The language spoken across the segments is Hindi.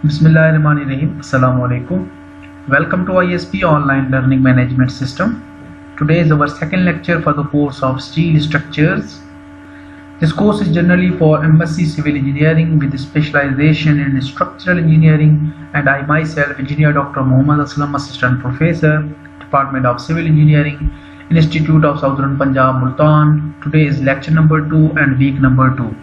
Bismillahirrahmanirrahim. Assalamu alaikum. Welcome to ISP Online Learning Management System. Today is our second lecture for the course of Steel Structures. This course is generally for MSc Civil Engineering with specialization in Structural Engineering, and I myself, Engineer Dr. Muhammad Aslam, Assistant Professor, Department of Civil Engineering, Institute of Southern Punjab, Multan. Today is lecture number 2 and week number 2.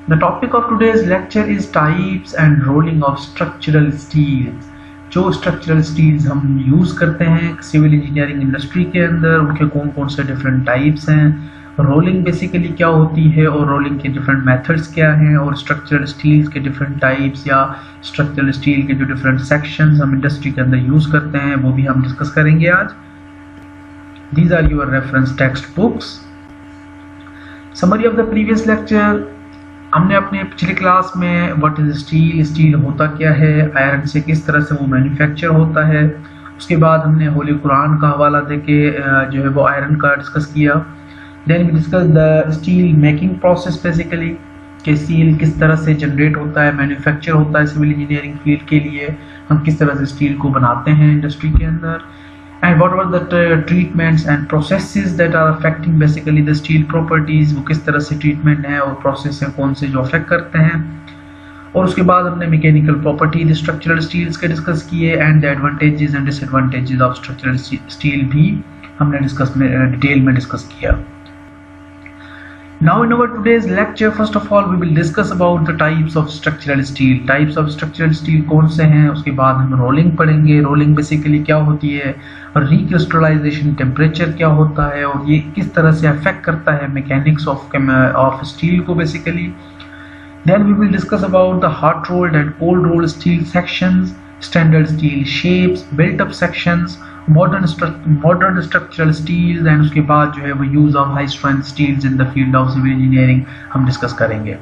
The topic of today's lecture is types and rolling of structural steels. जो स्ट्रक्चरल स्टील्स हम यूज़ करते हैं सिविल इंजीनियरिंग इंडस्ट्री के अंदर, उनके कौन कौन से डिफरेंट टाइप्स हैं, रोलिंग बेसिकली क्या होती है और रोलिंग के डिफरेंट मेथड्स क्या हैं, और स्ट्रक्चरल स्टील्स के डिफरेंट टाइप्स या स्ट्रक्चरल स्टील के जो डिफरेंट सेक्शंस हम इंडस्ट्री के अंदर यूज़ करते हैं वो भी हम डिस्कस करेंगे आज. These are your reference text books. Summary of the previous lecture. हमने अपने पिछले क्लास में व्हाट इज स्टील, स्टील होता क्या है, आयरन से किस तरह से वो मैन्युफैक्चर होता है, उसके बाद हमने होली कुरान का हवाला देके जो है वो आयरन का डिस्कस किया. Then we discuss the steel making process basically, कि स्टील किस तरह से जनरेट होता है, मैन्युफैक्चर होता है सिविल इंजीनियरिंग फील्ड के लिए, हम किस तरह से स्टील को बनाते हैं इंडस्ट्री के अंदर, and what were the treatments and processes that are affecting basically the steel properties, वो किस तरह से ट्रीटमेंट है और प्रोसेस है कौन से जो अफेक्ट करते हैं. और उसके बाद हमने मैकेनिकल प्रॉपर्टी स्ट्रक्चरल स्टील्स के डिस्कस किए, and the advantages and disadvantages of structural steel भी हमने डिटेल में डिस्कस किया. Now in our today's lecture, first of all we will discuss about the types of structural steel. Types of structural steel कौन से हैं, उसके बाद हम रोलिंग पढ़ेंगे. रोलिंग बेसिकली क्या होती है, और रिक्रिस्टलाइजेशन टेम्परेचर क्या होता है, और ये किस तरह से अफेक्ट करता है मैकेनिक्स ऑफ स्टील को basically. Then we will discuss about the hot rolled and cold rolled steel sections, standard steel shapes, built up sections, modern structural steels, and उसके बाद जो है वो use of high strength steels in the field of civil engineering हम डिस्कस करेंगे.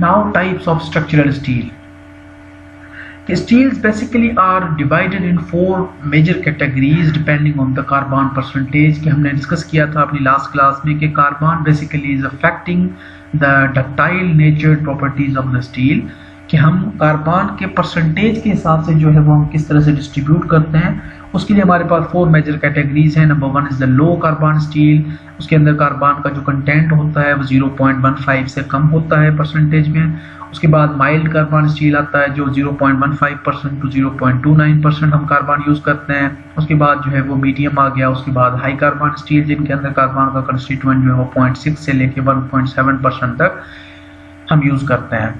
Now types of structural steel. Steels basically are divided in 4 major categories depending on the carbon percentage, कि हमने डिस्कस किया था अपनी लास्ट क्लास में कि carbon basically is affecting the ductile nature properties of the steel, कि हम कार्बन के परसेंटेज के हिसाब से जो है वो हम किस तरह से डिस्ट्रीब्यूट करते हैं. उसके लिए हमारे पास 4 मेजर कैटेगरीज हैं. Number 1 is the low carbon steel. उसके अंदर कार्बन का जो कंटेंट होता है वो 0.15 से कम होता है परसेंटेज में. उसके बाद माइल्ड कार्बन स्टील आता है जो 0.15% टू 0.29% हम कार्बन यूज़ करते हैं. उसके बाद जो है वो मीडियम आ गया. उसके बाद हाई कार्बन स्टील जिनके अंदर कार्बन का कंस्टिट्यूएंट जो है वो 0.6 से लेके 1.7% तक हम यूज़ करते हैं.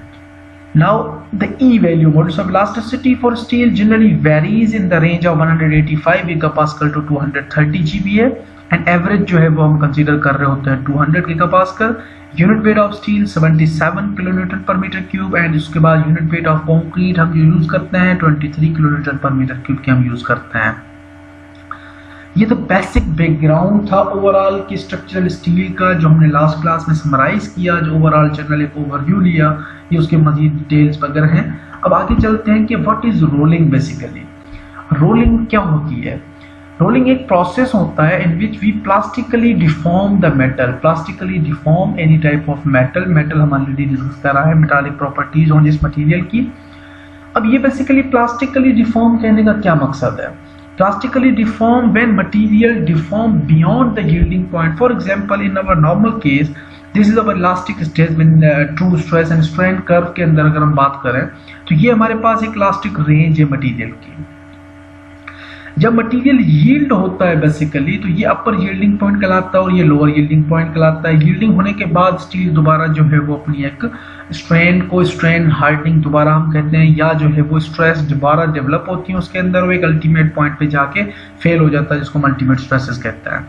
Now the E value, modulus of elasticity for steel generally varies in the range of 185 gigapascal to 230 GPa, and average जो है वो हम कंसीडर कर रहे होते हैं 200 gigapascal. Unit weight of steel 77 kilonewton पर मीटर क्यूब, एंड उसके बाद यूनिट वेट ऑफ कंक्रीट हम जो यूज करते हैं 23 किलोन्यूटन पर मीटर क्यूब के हम यूज करते हैं. ये तो बेसिक बैकग्राउंड था ओवरऑल की स्ट्रक्चरल स्टील का, जो हमने लास्ट क्लास में समराइज किया, जो ओवरऑल जनरल एक ओवरव्यू लिया. ये उसके मजीद डिटेल्स वगैरह हैं. अब आगे चलते हैं कि what is rolling basically. Rolling क्या होती है. रोलिंग एक प्रोसेस होता है in which we plastically deform the metal. Plastically deform any type of metal. Metal हम ऑलरेडी डिस्कस कर रहा है, metallic properties on this material की. अब ये बेसिकली प्लास्टिकली डिफॉर्म कहने का क्या मकसद है. Plastically deform when material deform beyond the yielding point. For example, in our normal case, this is our elastic stress when true stress and strain curve के अंदर अगर हम बात करें तो ये हमारे पास एक इलास्टिक रेंज है मटेरियल की. जब मटेरियल यील्ड होता है बेसिकली तो ये अपर यील्डिंग पॉइंट कहलाता है और ये लोअर यील्डिंग पॉइंट कहलाता है. यील्डिंग होने के बाद स्टील दोबारा जो है वो अपनी एक स्ट्रेन हार्डनिंग दोबारा हम कहते हैं, या जो है वो स्ट्रेस दोबारा डेवलप होती है उसके अंदर, वो एक अल्टीमेट पॉइंट पे जाके फेल हो जाता है जिसको अल्टीमेट स्ट्रेसेस कहते हैं.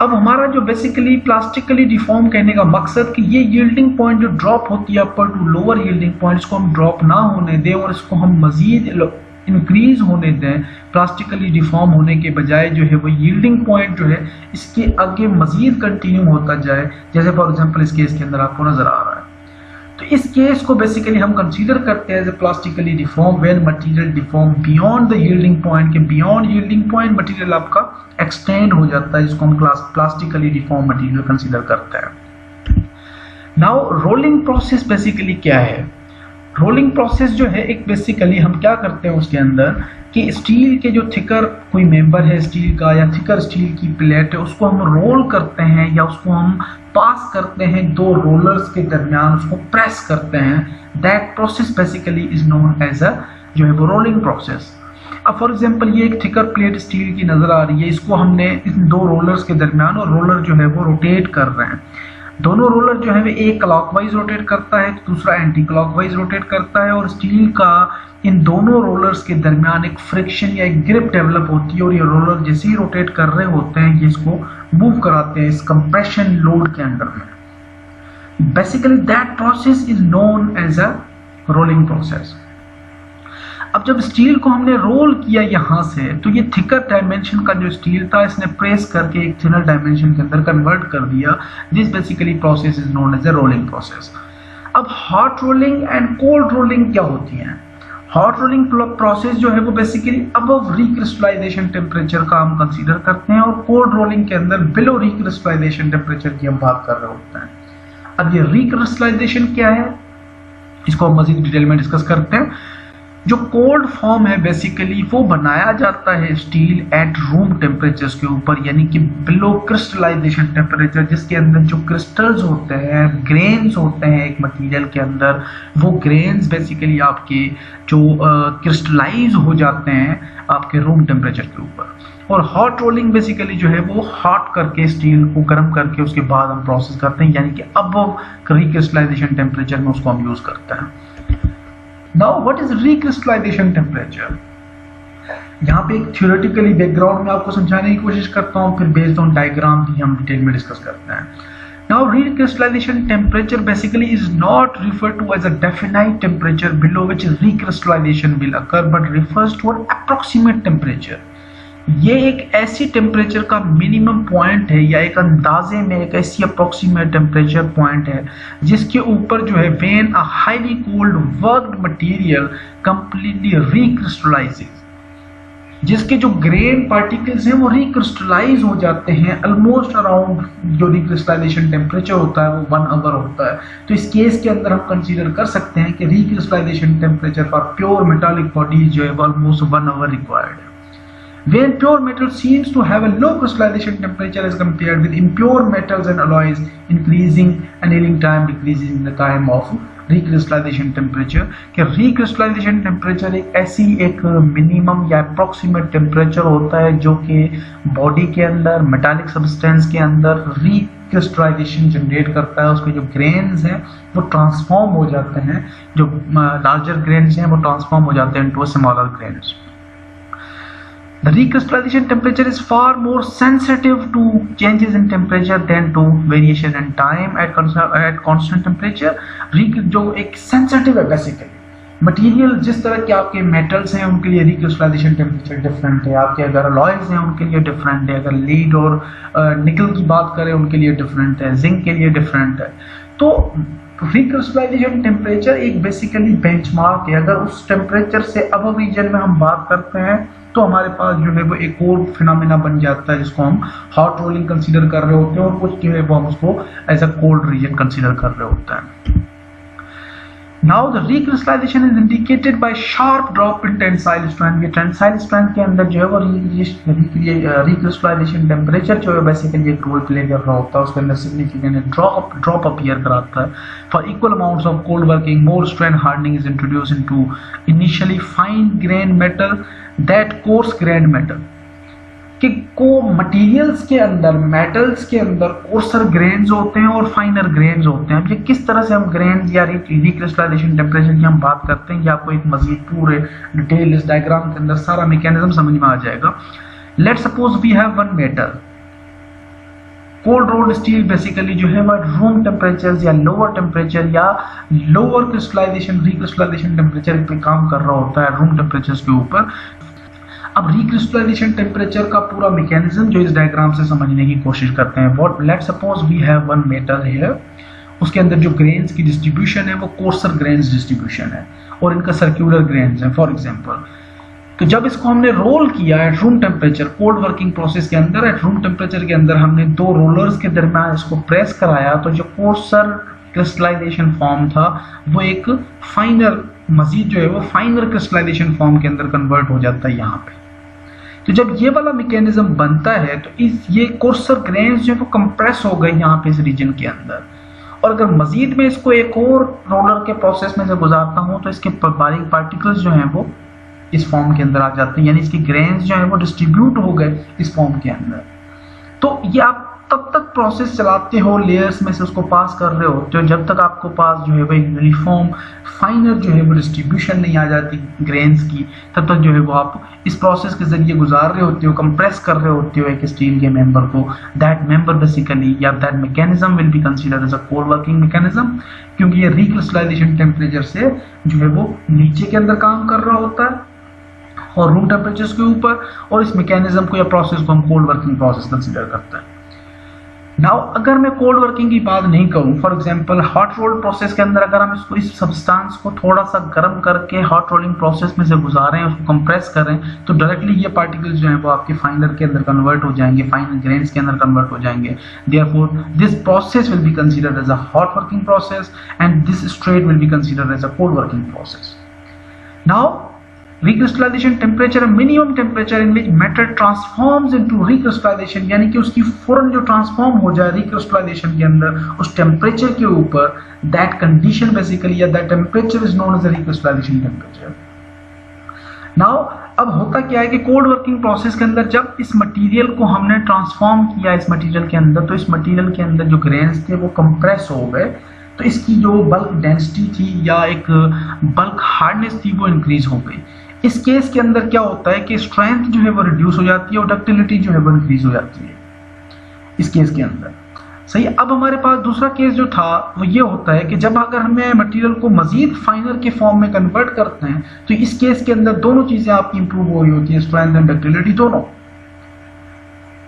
अब हमारा जो बेसिकली प्लास्टिकली डिफॉर्म कहने का मकसद कि ये यील्डिंग पॉइंट जो ड्रॉप होती है upper two lower yielding point, इसको हम ड्रॉप ना होने दें और इसको हम मजीद इंक्रीज होने दें. प्लास्टिकली डिफॉर्म होने के बजाय जो है वो यील्डिंग पॉइंट जो है इसके आगे मजीद कंटिन्यू होता जाए, जैसे फॉर एग्जांपल इस केस के अंदर आपको नजर आ रहा है. तो इस केस को बेसिकली हम कंसीडर करते हैं as a plastically deform when material deform beyond the yielding point, के बियॉन्ड यील्डिंग पॉइंट मटेरियल आपका एक्सटेंड हो जाता है, जिसको हम प्लास्टिकली डिफॉर्म मटेरियल कंसीडर करते हैं. नाउ रोलिंग प्रोसेस बेसिकली क्या है. रोलिंग प्रोसेस जो है एक बेसिकली हम क्या करते हैं उसके अंदर कि स्टील के जो थिकर कोई मेंबर है स्टील का या थिकर स्टील की प्लेट है उसको हम रोल करते हैं या उसको हम पास करते हैं दो रोलर्स के दरमियान, उसको प्रेस करते हैं। That process basically is known as a जो है वो रोलिंग प्रोसेस। अब फॉर एग्जांपल ये एक थिकर प्लेट स्टील की नजर आ रही है, इसको हमने इन दो रोलर्स के दरमियान, और रोलर जो है वो रोटेट कर रहे हैं। दोनों रोलर जो है वो एक क्लॉकवाइज रोटेट करता है, दूसरा एंटी क्लॉकवाइज रोटेट करता है, और स्टील का इन दोनों रोलर्स के दरमियान एक फ्रिक्शन या एक ग्रिप डेवलप होती है, और ये रोलर जैसे ही रोटेट कर रहे होते हैं ये इसको मूव कराते हैं इस कंप्रेशन लोड के अंडर में। Basically that process is known as a rolling process. अब जब स्टील को हमने रोल किया यहां से, तो ये थिकर डायमेंशन का जो स्टील था इसने प्रेस करके एक थिनर डायमेंशन के अंदर कन्वर्ट कर दिया। This basically process is known as a rolling process. अब hot rolling and cold rolling क्या होती है? हॉट रोलिंग प्रोसेस जो है वो बेसिकली अबव रिक्रिस्टलाइजेशन टेम्परेचर का हम कंसीडर करते हैं, और कोल्ड रोलिंग के अंदर बिलो रिक्रिस्टलाइजेशन टेम्परेचर की हम बात कर रहे होते हैं। अब ये रिक्रिस्टलाइजेशन क्या है इसको हम मजीद डिटेल में डिस्कस करते हैं। जो कोल्ड फॉर्म है बेसिकली वो बनाया जाता है स्टील एट रूम टेम्परेचर्स के ऊपर, यानी कि बिलो क्रिस्टलाइजेशन टेम्परेचर, जिसके अंदर जो क्रिस्टल्स होते हैं, ग्रेन्स होते हैं एक मटेरियल के अंदर, वो ग्रेन्स बेसिकली आपके जो क्रिस्टलाइज हो जाते हैं आपके रूम टेम्परेचर के ऊपर। और हॉट रोलिंग बेसिकली जो है वो हॉट करके स्टील को गर्म करके उसके बाद हम प्रोसेस करते हैं, यानी कि अबव रिक्रिस्टलाइजेशन टेम्परेचर में उसको हम यूज करते हैं। Now what is recrystallization temperature? यहाँ पे एक थियोरेटिकली बैकग्राउंड में आपको समझाने की कोशिश करता हूँ, फिर बेस्ड ऑन डायग्राम भी हम डिटेल में डिस्कस करते हैं। Now recrystallization temperature basically is not referred to as a definite temperature below which recrystallization will occur, but refers to an approximate temperature. ये एक ऐसी टेम्परेचर का मिनिमम पॉइंट है या एक अंदाजे में एक ऐसी अप्रोक्सीमेट टेम्परेचर पॉइंट है जिसके ऊपर जो है when a highly cold worked material completely recrystallizes, जिसके जो ग्रेन पार्टिकल्स हैं वो रिक्रिस्टलाइज हो जाते हैं ऑलमोस्ट अराउंड जो रिक्रिस्टलाइजेशन टेम्परेचर होता है वो 1 आवर होता है। तो इस केस के अंदर हम कंसीडर कर सकते हैं कि recrystallisation temperature for pure metallic bodies जो है वो ऑलमोस्ट 1 आवर रिक्वायर्ड है। When pure metal seems to have a low crystallization temperature as compared with impure metals and alloys, increasing annealing time decreasing the time of recrystallization temperature। कि recrystallization temperature एक ऐसी एक मिनिमम या अप्रोक्सीमेट टेम्परेचर होता है जो कि बॉडी के अंदर मेटालिक सब्सटेंस के अंदर रिक्रिस्टलाइजेशन जनरेट करता है। उसके जो ग्रेन्स हैं वो ट्रांसफॉर्म हो जाते हैं, जो लार्जर ग्रेन्स हैं वो ट्रांसफॉर्म हो जाते हैं into smaller grains. The recrystallization temperature is far more sensitive to changes in temperature than to variation in time at constant temperature। जो एक sensitive है बेसिकली मटेरियल, जिस तरह के आपके मेटल्स हैं उनके लिए रिक्रिस्टलाइजेशन टेम्परेचर डिफरेंट है, आपके अगर अलॉयज हैं उनके लिए डिफरेंट है, अगर लीड और निकल की बात करें उनके लिए डिफरेंट है, जिंक के लिए डिफरेंट है। तो रिक्रिस्टलाइजेशन टेम्परेचर एक बेसिकली बेंचमार्क है। अगर उस टेम्परेचर से अब रीजन में हम बात करते हैं तो हमारे पास जो है वो एक और फिनोमेना बन जाता है जिसको हम हॉट रोलिंग कंसीडर कर रहे होते हैं, और कुछ जो है वो हम उसको as a cold region consider कर रहे होते हैं। Now the recrystallization is indicated by sharp drop in tensile strength। ये tensile strength के अंदर जो है वो recrystallization temperature जो है बेसिकली एक रोल प्ले कर रहा होता है, उसके अंदर significant drop अपीयर कराता है। For equal amounts of cold working, more strain hardening is introduced into initially fine grained metal that coarse grained metal। कि को मटेरियल्स के अंदर, मेटल्स के अंदर कोर्सर ग्रेन्स होते हैं और फाइनर ग्रेन्स होते हैं। अब ये किस तरह से हम ग्रेन्स या रिक्रिस्टलाइजेशन टेम्परेचर की हम बात करते हैं, ये आपको एक मजीद पूरे डिटेल इस डायग्राम के अंदर सारा मैकेनिज्म समझ में आ जाएगा। Let's suppose we have one metal, cold rolled steel basically जो है वह रूम टेम्परेचर या लोअर टेम्परेचर या लोअर क्रिस्टलाइजेशन रिक्रिस्टलाइजेशन टेम्परेचर पे काम कर रहा होता है रूम टेम्परेचर के ऊपर। अब रिक्रिस्टलाइजेशन टेम्परेचर का पूरा मैकेनिज्म जो इस डायग्राम से समझने की कोशिश करते हैं। What let's suppose we have one metal here, उसके अंदर जो ग्रेन्स की डिस्ट्रीब्यूशन है वो कोर्सर ग्रेन्स डिस्ट्रीब्यूशन है और इनका सर्कुलर ग्रेन्स है फॉर एग्जांपल। तो जब इसको हमने रोल किया at room temperature, cold working process के अंदर एट रूम टेम्परेचर के अंदर हमने दो रोलर्स के दरमियान इसको प्रेस कराया, तो जो कोर्सर क्रिस्टलाइजेशन फॉर्म था वो एक फाइनर, मजीद जो है वो फाइनर क्रिस्टलाइजेशन फॉर्म के अंदर कन्वर्ट हो जाता है यहाँ पे। तो जब ये वाला मैकेनिज्म बनता है तो ये कोर्सर ग्रेन्स जो है वो कंप्रेस हो गए यहाँ पे इस रीजन के अंदर, और अगर मजीद में इसको एक और रोलर के प्रोसेस में से गुजारता हूँ तो इसके बारीक पार्टिकल्स जो हैं वो इस फॉर्म के अंदर आ जाते हैं, यानी इसके ग्रेन्स जो हैं वो डिस्ट्रीब्यूट हो गए इस फॉर्म के अंदर। तो ये आप तब तक प्रोसेस चलाते हो, लेयर्स में से उसको पास कर रहे हो तो जब तक आपको पास जो है वो यूनिफॉर्म फाइनर जो है वो डिस्ट्रीब्यूशन नहीं आ जाती ग्रेन्स की, तब तक जो है वो आप इस प्रोसेस के जरिए गुजार रहे होते हो, कंप्रेस कर रहे होते हो एक स्टील के मेंबर को। दैट मेंबर बेसिकली या that mechanism will be considered as a cold working mechanism, क्योंकि ये रिक्रिस्टलाइजेशन टेम्परेचर से जो है वो नीचे के अंदर काम कर रहा होता है और रूम टेम्परेचर के ऊपर, और इस मैकेनिज्म को या प्रोसेस को हम कोल्ड वर्किंग प्रोसेस कंसीडर करते हैं। नाउ अगर मैं कोल्ड वर्किंग की बात नहीं करूं, for example hot role process के अंदर अगर हम इसको इस सब्सटेंस को थोड़ा सा गर्म करके हॉट रोलिंग प्रोसेस में से गुजारें, उसको कंप्रेस करें, तो डायरेक्टली ये पार्टिकल्स जो हैं वो आपके फाइनर के अंदर कन्वर्ट हो जाएंगे, फाइनर ग्रेन्स के अंदर कन्वर्ट हो जाएंगे। Therefore this process will be considered as a hot working process and this straight will be considered as a cold working process. Now recrystallization temperature, a minimum temperature in which matter transforms into recrystallization, यानी कि उसकी फौरन जो ट्रांसफॉर्म हो जाए recrystallization के अंदर उस टेम्परेचर के ऊपर, that condition basically या that temperature is known as the recrystallization temperature. Now अब होता क्या है कि कोल्ड वर्किंग प्रोसेस के अंदर जब इस मटेरियल को हमने ट्रांसफॉर्म किया इस मटेरियल के अंदर, तो इस मटेरियल के अंदर जो ग्रेन्स थे वो कंप्रेस हो गए, तो इसकी जो बल्क डेंसिटी थी या एक बल्क हार्डनेस थी वो इंक्रीज हो गई। इस केस के अंदर क्या होता है कि स्ट्रेंथ जो है वो रिड्यूस हो जाती है और डक्टिलिटी जो है वो इंक्रीज हो जाती है इस केस के अंदर। सही। अब हमारे पास दूसरा केस जो था वो ये होता है कि जब अगर हमें मटेरियल को मजीद फाइनर के फॉर्म में कन्वर्ट करते हैं तो इस केस के अंदर दोनों चीजें आपकी इंप्रूव हो रही होती है, स्ट्रेंथ एंड डक्टिलिटी दोनों।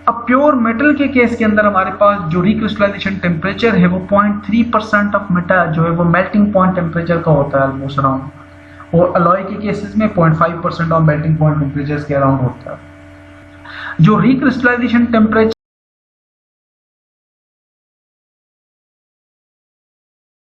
अब प्योर मेटल के केस के अंदर हमारे पास जो रिक्रिस्टलाइजेशन टेम्परेचर है वो 0.3% ऑफ मेटल जो है वो मेल्टिंग पॉइंट टेम्परेचर का होता है ऑलमोस्ट अराउंड, और अलॉय के केसेस में 0.5% ऑफ मेल्टिंग पॉइंट टेम्परेचर के अराउंड होता है। जो रिक्रिस्टलाइजेशन टेम्परेचर